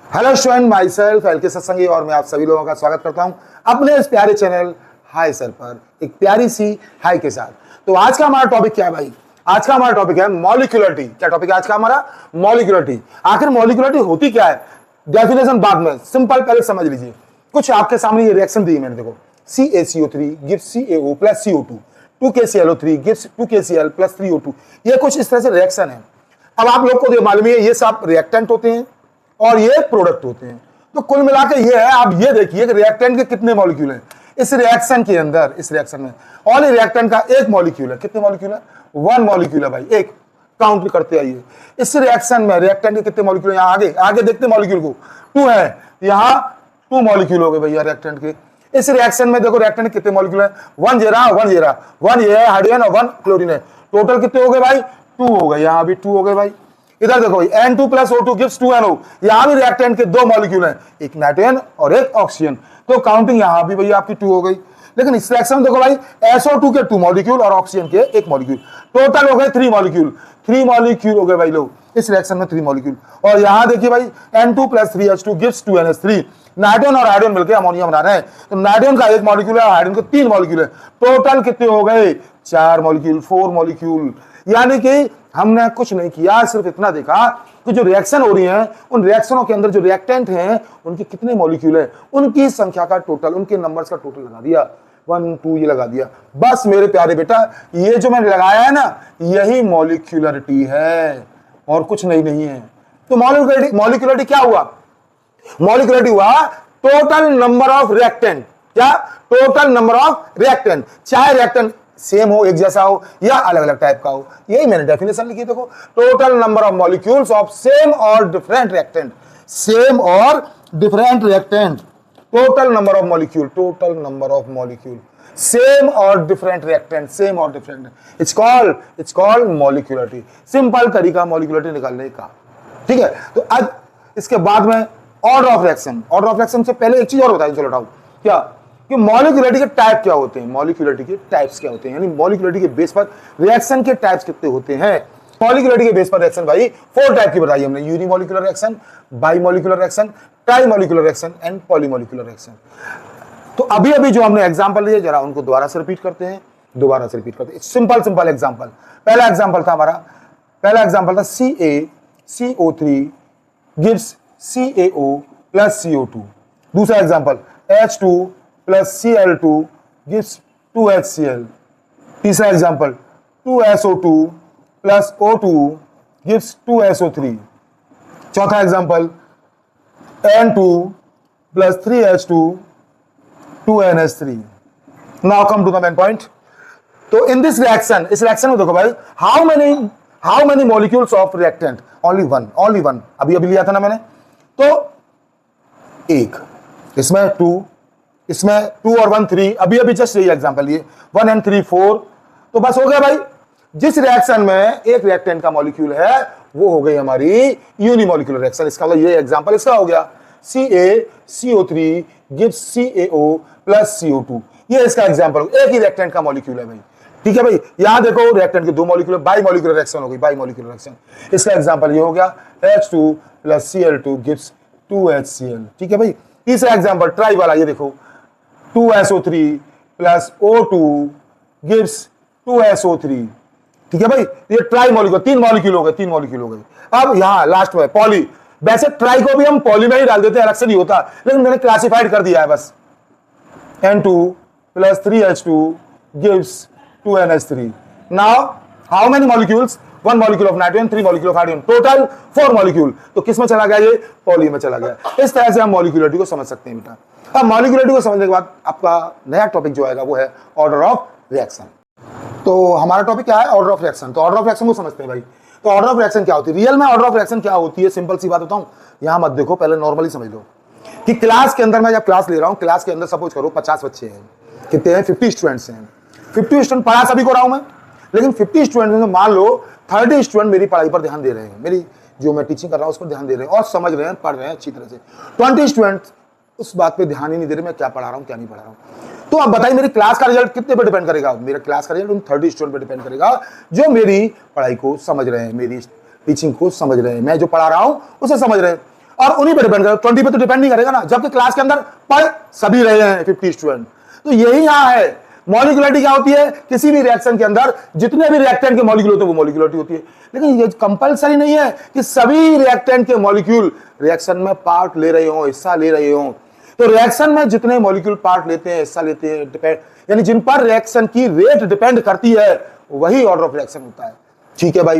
Hello student, myself L K Satsangi और मैं आप सभी लोगों का स्वागत करता हूं अपने इस प्यारे चैनल हाय सर पर एक प्यारी सी हाय के साथ। तो आज का हमारा टॉपिक क्या है भाई? आज का हमारा टॉपिक है मॉलिक्यूलरिटी। क्या टॉपिक है आज का हमारा? मॉलिक्यूलरिटी। आखिर मॉलिक्यूलरिटी होती क्या है, डेफिनेशन बाद में, सिंपल पहले समझ लीजिए। कुछ आपके सामने ये रिएक्शन दी मैंने, देखो CaCO3 gives CaO plus CO2, 2KClO3 gives 2KCl plus 3O2। ये कुछ इस तरह से रिएक्शन है। अब आप लोग को जो मालूम है, ये सब रिएक्टेंट होते हैं और ये प्रोडक्ट होते हैं। तो कुल मिलाकर ये है, आप ये देखिए कि रिएक्टेंट के कितने मॉलिक्यूल हैं इस रिएक्शन के अंदर। इस रिएक्शन में ऑल रिएक्टेंट का एक मॉलिक्यूल है। कितने मॉलिक्यूल है? 1 मॉलिक्यूल है भाई, एक। काउंट करते आइए इस रिएक्शन में रिएक्टेंट के कितने मॉलिक्यूल है। यहाँ आगे आगे देखते मॉलिक्यूल को, 2 है, यहाँ 2 मॉलिक्यूल हो गए भैया रिएक्टेंट के। इस रिएक्शन में देखो रिएक्टेंट के कितने मॉलिक्यूल है, 1 ये रहा, 1 ये रहा, 1 ये है हाइड्रोजन और 1 क्लोरीन है। टोटल कितने हो गए भाई? 2 हो गए। यहाँ भी 2 हो गए भाई। इधर देखो N2 plus O2 gives 2NO। यहां भी रिएक्टेंट के 2 मॉलिक्यूल हैं, एक नाइट्रोजन और एक ऑक्सीजन। तो काउंटिंग यहां भी भैया आपकी 2 हो गई। लेकिन इस रिएक्शन में देखो भाई SO2 के 2 मॉलिक्यूल और ऑक्सीजन के 1 मॉलिक्यूल, टोटल हो गए 3 मॉलिक्यूल। 3 मॉलिक्यूल हो गए भाई लोग इस रिएक्शन में, 3 मॉलिक्यूल। और यहां देखिए भाई N2 plus 3H2 gives 2NH3। Nitrogen और हाइड्रोजन मिलकर अमोनिया बना रहे हैं। तो नाइट्रोजन का 1 मॉलिक्यूल है, हाइड्रोजन के 3 मॉलिक्यूल है। टोटल कितने हो गए? 4 मॉलिक्यूल, 4 मॉलिक्यूल। यानी कि हमने कुछ नहीं किया, सिर्फ इतना देखा कि जो रिएक्शन हो रही है उन रिएक्शनों के अंदर जो रिएक्टेंट हैं उनके कितने मॉलिक्यूल है, उनकी संख्या का टोटल, उनके नंबर्स का टोटल लगा दिया। 1 2 ये लगा दिया। बस मेरे प्यारे बेटा, ये जो मैंने लगाया है ना, यही मॉलिक्यूलरिटी है और कुछ नहीं है। तो मॉलिक्यूलरिटी क्या हुआ? मॉलिक्यूलरिटी हुआ टोटल नंबर ऑफ रिएक्टेंट। क्या? Total number of reactant. चाहे रिएक्टेंट सेम हो, एक जैसा हो, या अलग अलग टाइप का हो। यही मैंने डेफिनेशन लिखी, देखो total number of molecules of same और डिफरेंट रिएक्टेंट। सेम और different reactant, total number of molecule, total number of molecule, same और डिफरेंट रिएक्टेंट, सेम और different. It's called molecularity. Simple तरीका मॉलिक्यूलरिटी निकालने का, ठीक है। तो आज इसके बाद में order of reaction. Order of reaction से पहले एक चीज और बताइए, चलो क्या कि मॉलिक्यूलरिटी के टाइप क्या होते हैं, मॉलिक्यूलरिटी के टाइप्स क्या होते हैं, यानी मॉलिक्यूलरिटी के बेस पर रिएक्शन के टाइप्स कितने होते हैं। मॉलिक्यूलरिटी के बेस पर रिएक्शन भाई 4 टाइप की बताई हमने, unimolecular reaction, bimolecular reaction, trimolecular reaction and polymolecular reaction. तो अभी जो हमने एग्जांपल लिए जरा उनको दोबारा से रिपीट करते हैं, सिंपल एग्जांपल। पहला एग्जांपल था हमारा, CaCO3 gives CaO plus CO2। दूसरा example H2 plus Cl2 gives 2HCl। तीसरा example 2SO2 plus O2 gives 2SO3। चौथा example N2 plus 3H2 2NH3। Now come to the main point। तो in this reaction, इस reaction में देखो भाई how many molecules of reactant? only one। अभी लिया था ना मैंने, तो 1, इसमें 2, इसमें 2 और 1 3। अभी जस्ट यही एग्जांपल लिए 1 and 3 4। तो बस हो गया भाई। जिस रिएक्शन में एक रिएक्टेंट का मॉलिक्यूल है वो हो गई हमारी यूनिमॉलिक्यूलर रिएक्शन। इसका मतलब ये एग्जांपल इसका हो गया, CaCO3 gives CaO plus CO2। ये इसका एग्जांपल, एक ही रिएक्टेंट का मॉलिक्यूल है भाई, ठीक है भाई। यहां देखो रिएक्टेंट के 2 मॉलिक्यूल, बाइमॉलिक्यूलर रिएक्शन हो गई, बाइमॉलिक्यूलर रिएक्शन। इसका एग्जांपल ये हो गया H2 plus Cl2 gives 2HCl, ठीक है भाई। तीसरा एग्जांपल ट्राई वाला, ये देखो 2SO3 plus O2 gives 2SO3, ठीक है भाई। ये ट्राई मॉलिक्यूल, 3 मॉलिक्यूल हो गए। अब यहां लास्ट में पॉली। वैसे ट्राई को भी हम पॉली में ही डाल देते हैं, अलग से नहीं होता, लेकिन मैंने क्लासिफाइड कर दिया है बस। N2 plus 3H2 gives 2NH3। Now how many molecules? 1 molecule of nitrogen, 3 molecule of hydrogen, total 4 molecule। तो किस में चला गया? ये पॉली में चला गया। इस तरह से हम मॉलिक्यूलरिटी को समझ सकते हैं बेटा। अब मॉलिक्यूलरिटी को समझने के बाद आपका नया टॉपिक जो आएगा वो है ऑर्डर ऑफ रिएक्शन। तो हमारा टॉपिक क्या है? Order of reaction. तो ऑर्डर ऑफ रिएक्शन को समझते हैं भाई। तो ऑर्डर ऑफ रिएक्शन क्या होती है? रियल में ऑर्डर ऑफ रिएक्शन क्या होती है? सिंपल सी बात बताऊं, यहां मत देखो, पहले नॉर्मली समझ लो कि क्लास के अंदर मैं जब क्लास ले रहा हूं, क्लास के अंदर सपोज करो 50 बच्चे हैं, कितने हैं? 50 स्टूडेंट्स हैं। 50 स्टूडेंट पढ़ा सभी को रहा हूं मैं, लेकिन 50 स्टूडेंट में मान लो 30 स्टूडेंट मेरी पढ़ाई पर ध्यान दे रहे हैं, मेरी जो मैं टीचिंग कर रहा हूं उस पर ध्यान दे रहे हैं और समझ रहे हैं, पढ़ रहे हैं अच्छी तरह से। 20 स्टूडेंट उस बात पे ध्यान ही नहीं दे रहे मैं क्या पढ़ा रहा हूं, क्या नहीं पढ़ा रहा हूं। तो अब बताइए मेरी क्लास का रिजल्ट कितने पे डिपेंड करेगा? मेरा क्लास का रिजल्ट उन 30 स्टूडेंट पे डिपेंड करेगा जो मेरी पढ़ाई को समझ रहे हैं, मेरी टीचिंग को समझ रहे हैं, मैं जो पढ़ा रहा हूं उसे समझ रहे हैं। और उन्हीं पे डिपेंड करेगा, 20 पे तो डिपेंड नहीं करेगा ना, जबकि क्लास के अंदर पढ़ सभी रहे हैं 50 स्टूडेंट। तो यही यहां है मॉलिक्यूलरिटी क्या होती है, किसी भी रिएक्शन के अंदर जितने भी रिएक्टेंट के मॉलिक्यूल होते हैं वो मॉलिक्यूलरिटी होती है। लेकिन ये कंपलसरी नहीं है कि सभी रिएक्टेंट के मॉलिक्यूल रिएक्शन में पार्ट ले रहे हो, हिस्सा ले रहे हो। तो रिएक्शन में जितने मॉलिक्यूल पार्ट लेते हैं, हिस्सा लेते हैं, डिपेंड यानी जिन पर रिएक्शन की रेट डिपेंड करती है वही ऑर्डर ऑफ रिएक्शन होता है। ठीक है भाई।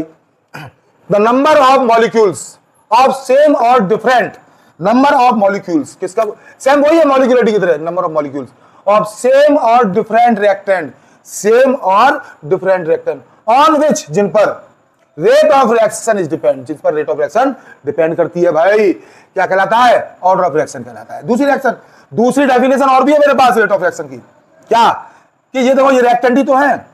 The number of molecules of same और डिफरेंट, नंबर ऑफ मॉलिक्यूल्स किसका सेम, वही है मॉलिक्यूलरिटी की तरह, number of molecules of same और डिफरेंट रिएक्टेंट, सेम और डिफरेंट रिएक्टेंट ऑन विच, जिन पर rate of reaction is depend, जिस पर रेट ऑफ रिएक्शन डिपेंड करती है भाई, क्या कहलाता है, ऑर्डर ऑफ रिएक्शन कहलाता है। दूसरी रिएक्शन, दूसरी डेफिनेशन और भी है मेरे पास रेट ऑफ रिएक्शन की, क्या कि ये देखो ये रिएक्टेंट ही तो है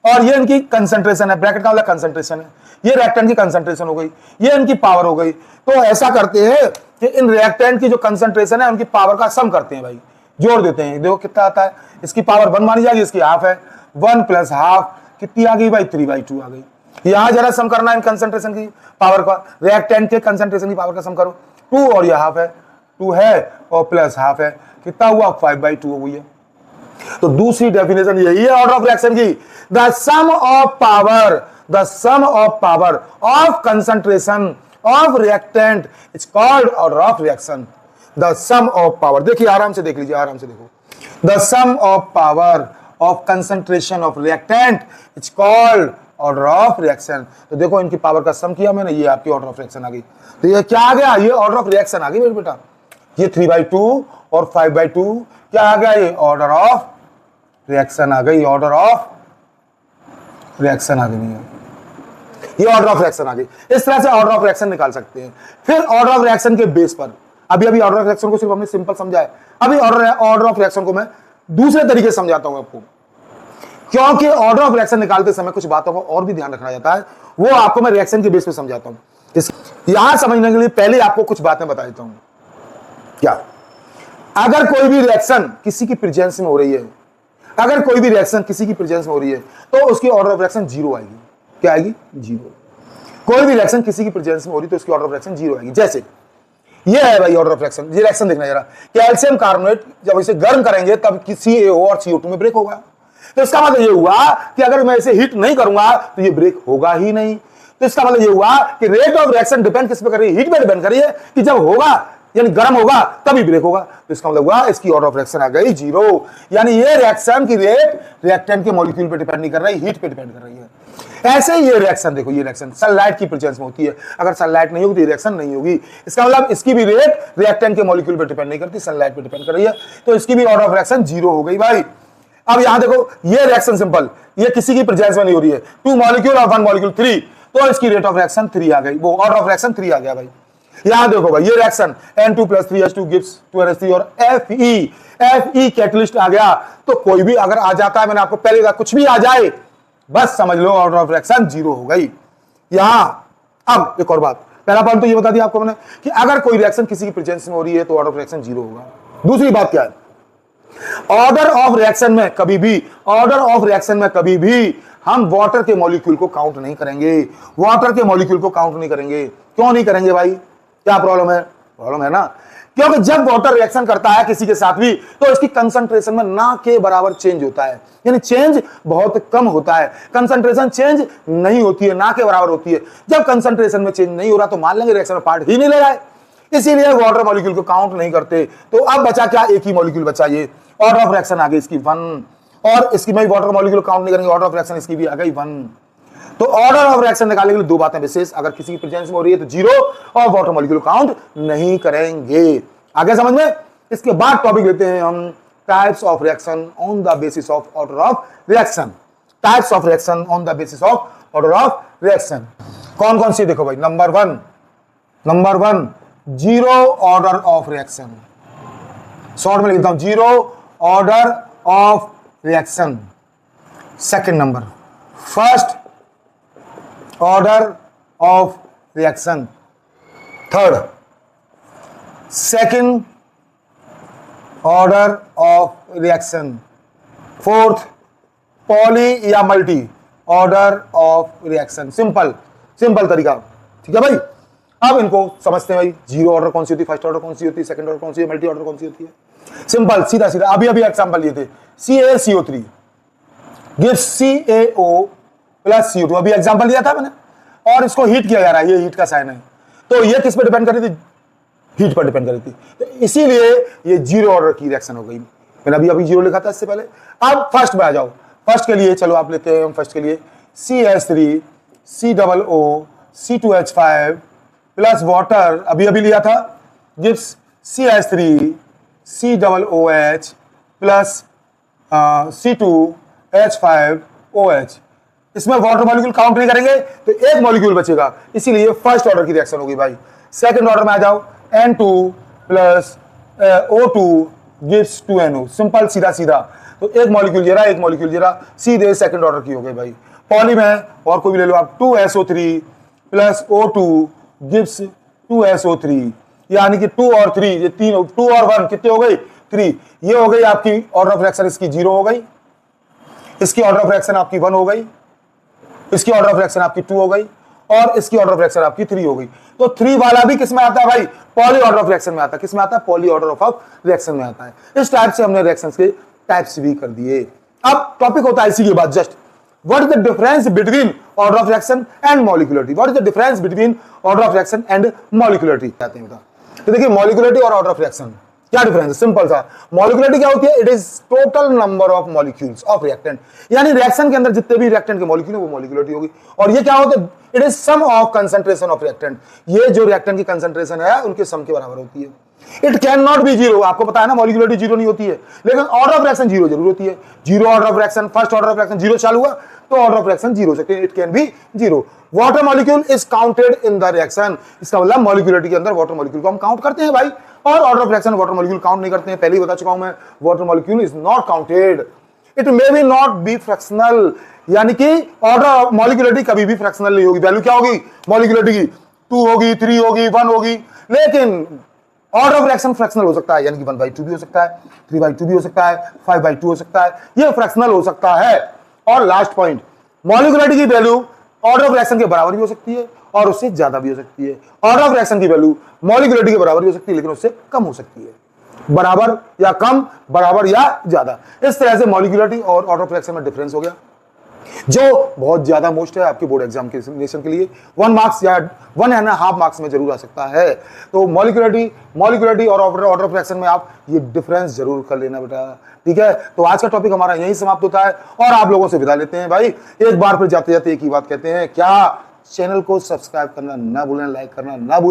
और ये इनकी कंसंट्रेशन है, ब्रैकेट का मतलब कंसंट्रेशन है, ये रिएक्टेंट की कंसंट्रेशन हो गई, ये इनकी पावर हो गई। तो ऐसा करते हैं कि इन रिएक्टेंट की जो कंसंट्रेशन है उनकी पावर का सम करते हैं भाई, जोड़ देते हैं। देखो कितना आता है, इसकी पावर 1 मानी जाएगी, इसकी हाफ है, 1 + ½ कितनी आ गई भाई, 3/2 आ गई। यहां जरा सम करना है इन कंसंट्रेशन की पावर का, रिएक्टेंट के कंसंट्रेशन की पावर का सम करो, 2 और ये हाफ है, 2 है और प्लस हाफ है, कितना हुआ 5/2 हो गई है। तो दूसरी डेफिनेशन यही है ऑर्डर ऑफ रिएक्शन की, the sum of power, the sum of power of concentration of reactant is called order of reaction. The sum of power, देखिए आराम से देख लीजिए, आराम से देखो, the sum of power of concentration of reactant is called order of reaction. तो देखो इनकी पावर का सम किया मैंने, ये आपकी ऑर्डर ऑफ रिएक्शन आ गई। तो ये क्या आ गया, ये ऑर्डर ऑफ रिएक्शन आ गई मेरे बेटा, ये 3/2 और 5/2 क्या आ गया, ये ऑर्डर ऑफ रिएक्शन आ गई, ऑर्डर ऑफ रिएक्शन आ गई, ये ऑर्डर ऑफ रिएक्शन आ गई। इस तरह से ऑर्डर ऑफ रिएक्शन निकाल सकते हैं। फिर ऑर्डर ऑफ रिएक्शन के बेस पर, अभी ऑर्डर ऑफ रिएक्शन को सिर्फ हमने सिंपल समझा है, अभी ऑर्डर ऑफ रिएक्शन को मैं दूसरे तरीके से समझाता हूं आपको, क्योंकि ऑर्डर ऑफ रिएक्शन निकालते समय कुछ बातों को और भी ध्यान रखना जाता है, वो आपको मैं रिएक्शन के बेस पे समझाता हूं। यहां समझने के लिए पहले आपको कुछ बातें बता देता हूं। क्या, अगर कोई भी रिएक्शन किसी की प्रेजेंस में हो रही है, अगर कोई भी रिएक्शन किसी की प्रेजेंस में हो रही है तो उसकी ऑर्डर ऑफ रिएक्शन 0 आएगी। क्या आएगी, 0। कोई भी रिएक्शन किसी की प्रेजेंस में हो रही है तो उसकी ऑर्डर ऑफ रिएक्शन 0 आएगी। जैसे ये है भाई ऑर्डर ऑफ रिएक्शन, ये रिएक्शन देखना जरा, कैल्शियम कार्बोनेट जब इसे गर्म करेंगे तब CaO और CO2 में ब्रेक होगा। तो इसका मतलब ये हुआ कि अगर मैं इसे हीट नहीं करूंगा तो ये ब्रेक होगा ही नहीं। तो इसका मतलब ये हुआ कि रेट ऑफ रिएक्शन डिपेंड किस पे कर रही है, हीट पे डिपेंड कर रही है, कि जब होगा यानी गर्म होगा तभी ब्रेक होगा। तो इसका मतलब हुआ इसकी ऑर्डर ऑफ रिएक्शन आ गई 0। यानी ये रिएक्शन की रेट रिएक्टेंट के मॉलिक्यूल पे डिपेंड नहीं कर रही, हीट पे डिपेंड कर रही है। ऐसे ही ये रिएक्शन देखो, ये रिएक्शन सनलाइट की प्रेजेंस में होती है, अगर सनलाइट नहीं होगी तो रिएक्शन नहीं होगी। इसका मतलब इसकी भी रेट रिएक्टेंट के मॉलिक्यूल पे डिपेंड नहीं करती, सनलाइट पे डिपेंड कर रही है, तो इसकी भी ऑर्डर ऑफ रिएक्शन 0 हो गई भाई। अब यहां देखो ये रिएक्शन सिंपल, ये किसी की प्रेजेंस में नहीं हो रही है, 2 मॉलिक्यूल और 1 मॉलिक्यूल 3, तो इसकी रेट ऑफ रिएक्शन 3 आ गई, वो ऑर्डर ऑफ रिएक्शन 3 आ गया भाई। यहां देखो भाई ये reaction N2 + 3H2 gives 2NH3 और Fe कैटलिस्ट आ गया। तो कोई भी अगर आ जाता है, मैंने आपको पहले कहा कुछ भी आ जाए बस समझ लो ऑर्डर ऑफ रिएक्शन 0 हो गई। यहां अब एक और बात, पहला पॉइंट तो ये बता दिया आपको मैंने कि अगर कोई रिएक्शन किसी की प्रेजेंस में हो रही है तो ऑर्डर ऑफ रिएक्शन 0 होगा। दूसरी बात क्या है, ऑर्डर ऑफ रिएक्शन में कभी भी, ऑर्डर ऑफ रिएक्शन में कभी भी हम वाटर के मॉलिक्यूल को काउंट नहीं करेंगे, वाटर के मॉलिक्यूल को काउंट नहीं करेंगे। क्यों नहीं करेंगे भाई, क्या प्रॉब्लम है, प्रॉब्लम है ना, क्योंकि जब वाटर रिएक्शन करता है किसी के साथ भी तो इसकी कंसंट्रेशन में ना के बराबर चेंज होता है, यानी चेंज बहुत कम होता है, कंसंट्रेशन चेंज नहीं होती है, ना के बराबर होती है। जब कंसंट्रेशन में चेंज नहीं हो रहा तो मान लेंगे रिएक्शन में पार्ट ही नहीं ले रहा है, इसीलिए वाटर मॉलिक्यूल को काउंट नहीं करते। तो अब बचा क्या, एक ही मॉलिक्यूल बचा, ये ऑर्डर ऑफ रिएक्शन आ गई इसकी 1, और इसकी में वाटर मॉलिक्यूल काउंट नहीं करेंगे, ऑर्डर ऑफ रिएक्शन इसकी भी आ गई 1। तो ऑर्डर ऑफ रिएक्शन निकालने के लिए 2 बातें विशेष, अगर किसी की प्रेजेंस में हो रही है तो 0 और वाटर मॉलिक्यूल काउंट नहीं करेंगे। आगे समझ में। इसके बाद टॉपिक लेते हैं हम types of reaction on the basis of order of reaction. Types of reaction on the basis of order of reaction कौन कौन सी, देखो भाई, number 1 0 order of reaction, short में लिखता हूं 0 order of reaction. Second number first order of reaction, third second order of reaction, fourth poly या multi order of reaction. Simple तरीका, ठीक है भाई। अब इनको समझते हैं भाई, जीरो ऑर्डर कौन सी होती है, फर्स्ट ऑर्डर कौन सी होती है, सेकंड ऑर्डर कौन सी है, मल्टी ऑर्डर कौन सी होती है। सिंपल, सीधा सीधा अभी अभी एग्जांपल लिए थे, CaCO3 gives CaO plus CO2, अभी एग्जांपल दिया था मैंने, और इसको हीट किया जा रहा है, ये हीट का साइन है, तो ये किस पे डिपेंड कर रही थी, हीट पर डिपेंड कर रही थी, तो इसीलिए ये जीरो ऑर्डर की रिएक्शन हो गई। मैंने अभी अभी जीरो लिखा था इससे पहले। अब फर्स्ट में आ जाओ, फर्स्ट के लिए चलो आप लेते हैं, हम फर्स्ट के लिए CH3 COO C2H5 plus water, अभी अभी लिया था, gives CH3 COOH plus C2H5OH। इसमें वाटर मॉलिक्यूल काउंट नहीं करेंगे तो एक मॉलिक्यूल बचेगा, इसीलिए फर्स्ट ऑर्डर की रिएक्शन होगी भाई। सेकंड ऑर्डर में आ जाओ, N2 plus O2 gives 2NO, simple सीधा सीधा, तो एक मॉलिक्यूल जरा, एक मॉलिक्यूल जरा, सीधे सेकंड ऑर्डर की हो गई भाई। पॉली में और कोई भी ले लो आप, 2SO3 plus O2 gives 2SO3, यानी कि 2 और 3, ये तीन, 2 और 1 कितने हो गई, 3, ये हो गई आपकी ऑर्डर ऑफ रिएक्शन, इसकी 0 हो गई, इसकी ऑर्डर ऑफ रिएक्शन आपकी 1 हो गई, इसकी ऑर्डर ऑफ रिएक्शन आपकी 2 हो गई, और इसकी ऑर्डर ऑफ रिएक्शन आपकी 3 हो गई। तो 3 वाला भी किस में आता है भाई, पॉली ऑर्डर ऑफ रिएक्शन में आता है। किस में आता है, पॉली ऑर्डर ऑफ रिएक्शन में आता है। इस टाइप से हमने रिएक्शंस के टाइप्स भी कर दिए। अब टॉपिक होता है इसी के बाद just, what is the difference between order of reaction and molecularity, what is the difference between order of reaction and molecularity कहते हैं। तो देखिए मॉलिक्यूलरिटी और ऑर्डर ऑफ रिएक्शन क्या डिफरेंस है, सिंपल सा। मॉलिक्यूलरिटी क्या होती है, it is total number of molecules of reactant, यानी रिएक्शन के अंदर जितने भी रिएक्टेंट के मॉलिक्यूल है वो मॉलिक्यूलरिटी होगी। और ये क्या होता है, it is sum of concentration of reactant, ये जो रिएक्टेंट की कंसंट्रेशन है उनके सम के बराबर होती है। It can not be zero, आपको पता है ना मॉलिक्यूलरिटी जीरो नहीं होती है, लेकिन ऑर्डर ऑफ रिएक्शन जीरो जरूर होती है। Zero order of reaction, first order of reaction zero चालू हुआ तो ऑर्डर ऑफ रिएक्शन जीरो हो सकते हैं, it can be zero. Water molecule is counted in the reaction, इसका मतलब मॉलिक्यूलरिटी के अंदर वाटर मॉलिक्यूल को हम काउंट करते हैं भाई, और order of reaction water molecule count नहीं करते हैं। पहले ही बता चुका हूं मैं, water molecule is not counted, it may be not be fractional, यानी कि ऑर्डर ऑफ मॉलिक्यूलरिटी कभी भी फ्रैक्शनल नहीं होगी। वैल्यू क्या होगी मॉलिक्यूलरिटी की, 2 होगी, 3 होगी, 1 होगी, लेकिन ऑर्डर ऑफ रिएक्शन फ्रैक्शनल हो सकता है, यानी कि 1/2 भी हो सकता है, 3/2 भी हो सकता है, 5/2 हो सकता है, ये फ्रैक्शनल हो सकता है। और लास्ट पॉइंट, मॉलिक्यूलरिटी की वैल्यू ऑर्डर ऑफ रिएक्शन के बराबर भी हो सकती है और उससे ज्यादा भी हो सकती है। ऑर्डर ऑफ रिएक्शन की वैल्यू मॉलिक्यूलरिटी के बराबर भी हो सकती है, लेकिन उससे कम हो सकती है। बराबर या कम, बराबर या ज्यादा, इस तरह से मॉलिक्यूलरिटी और ऑर्डर ऑफ रिएक्शन में डिफरेंस हो गया, जो बहुत ज्यादा मोस्ट है आपके बोर्ड एग्जामिनेशन के लिए। 1 मार्क्स या 1.5 मार्क्स में जरूर आ सकता है। तो मॉलिक्यूलरिटी और ऑर्डर ऑफ रिएक्शन में आप ये डिफरेंस जरूर कर लेना बेटा, ठीक है। तो आज का टॉपिक हमारा यहीं समाप्त होता है और आप लोगों से विदा लेते हैं भाई। एक बार फिर जाते जाते एक ही बात कहते हैं, क्या चैनल को सब्सक्राइब करना ना भूलें, लाइक करना ना भूलें।